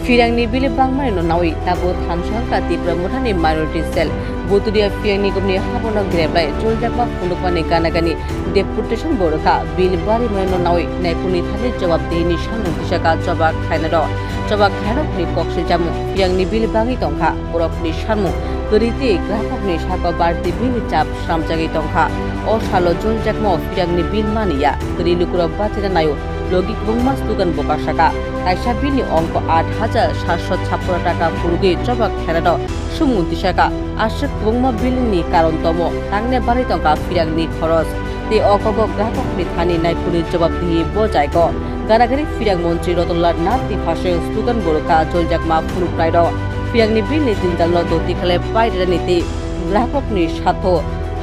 Firangni bili bangmai no nawi tabo thansangka tipra muthani minority cell botudia firangni gumni habono greblai joljakma phundukmani ganagani deputation borokha bil bari mai no nawi naipuni thani jawab deini shanung tisaka jawab khainaro jawab khainokni kokse jamu firangni bili bangi tongkha borokni shanmu Keriti grafokni saka barti bili chap samjagi tongkha o salo joljakma firangni bil mania kerilukura batina nayo logik bungmas tugan boka saka kaisa bini ongko 8,756 টাকা ফুরুগে জবাক খেরানো সুমন্তি শাখা আশক বংমা বিলনি কারণ তম তাংনে বাড়ি টঙ্কা ফিরাংনি খরচ তে অকগ গ্রাহকনি Thani নাইপুরি জবাব দিয়ে বজায় গ গারাগারি ফিরাং মন্ত্রী রতনলাল নাথি ভাষে স্তুগান বড়কা জলজাকমা ফুরুক রাইড ফিরাংনি বিলনি দিনদাল দতি খালে পাইরা নীতি গ্রাহকনি স্বার্থ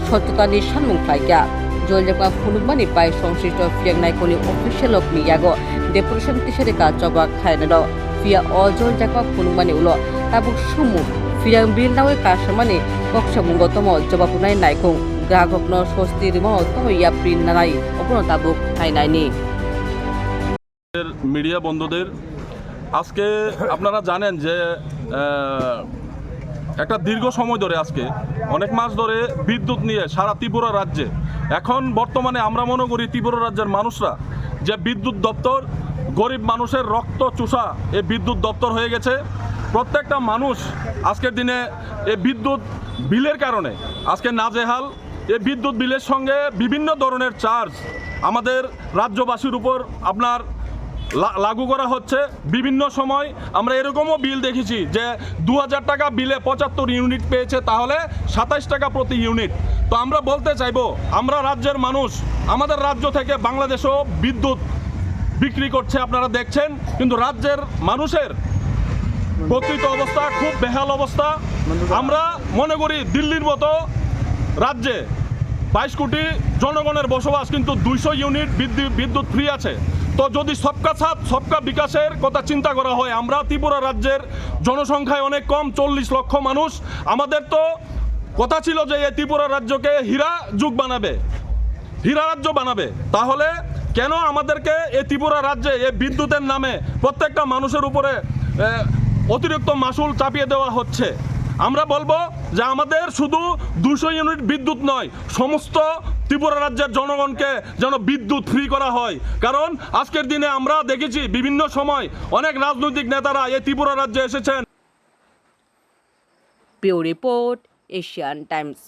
সত্যতানি সানমুং খাইকা জলজাকমা ফুনুকমানি পাই সংশ্লিষ্ট ফিরাং নাইকনি অফিসিয়াল অফ মিয়াগো Deputation tisarika jobak khainado via ojol jakma phunmani ulo tabuk sumu firang bil nawe kasamani koksamungo tomo jobapunai naikung grahokno sostir mo tomo yaprin nanai opuno tabuk khainaini media বন্ধুদের আজকে আপনারা জানেন যে একটা দীর্ঘ সময় ধরে আজকে অনেক মাস ধরে বিদ্যুৎ নিয়ে সারা ত্রিপুরা রাজ্যে এখন বর্তমানে আমরা মনে করি ত্রিপুরা রাজ্যের মানুষরা যে বিদ্যুৎ দপ্তর গরিব মানুষের রক্ত চুষা এই বিদ্যুৎ দপ্তর হয়ে গেছে প্রত্যেকটা মানুষ আজকের দিনে এই বিদ্যুৎ বিলের কারণে আজকে নাজেহাল এই বিদ্যুৎ বিলের সঙ্গে বিভিন্ন ধরনের চার্জ আমাদের রাজ্যবাসীর উপর আপনার লাগু করা হচ্ছে বিভিন্ন সময় আমরা এরকমও বিল দেখেছি যে 2000 টাকা বিলে 75 ইউনিট পেয়েছে তাহলে 27 টাকা প্রতি ইউনিট তো আমরা বলতে চাইবো আমরা রাজ্যের মানুষ আমাদের রাজ্য থেকে বাংলাদেশও বিদ্যুৎ বিক্রি করছে আপনারা দেখছেন কিন্তু রাজ্যের মানুষের প্রকৃত অবস্থা খুব বেহাল অবস্থা আমরা মনে করি দিল্লির মতো রাজ্যে 22 কোটি জনগণের বসবাস কিন্তু 200 ইউনিট বিদ্যুৎ ফ্রি আছে তো যদি সবকা সাথ সবকা বিকাশের কথা চিন্তা করা হয় আমরা ত্রিপুরা রাজ্যের জনসংখ্যায় অনেক কম 40 লক্ষ মানুষ আমাদের তো কথা ছিল যে এই ত্রিপুরা রাজ্যকে হীরা যুগ বানাবে হীরা রাজ্য বানাবে তাহলে কেন আমাদেরকে এই ত্রিপুরা রাজ্যে এই বিদ্যুতের নামে প্রত্যেকটা মানুষের উপরে অতিরিক্ত মাসুল চাপিয়ে দেওয়া হচ্ছে আমরা বলবো যে আমাদের শুধু 200 ইউনিট বিদ্যুৎ নয় সমস্ত ত্রিপুরা রাজ্যের জনগণকে যেন বিদ্যুৎ ফ্রি করা হয় কারণ আজকের দিনে আমরা দেখেছি বিভিন্ন সময় অনেক রাজনৈতিক নেতারা এই ত্রিপুরা রাজ্যে এসেছেন Bureau Report Asian Times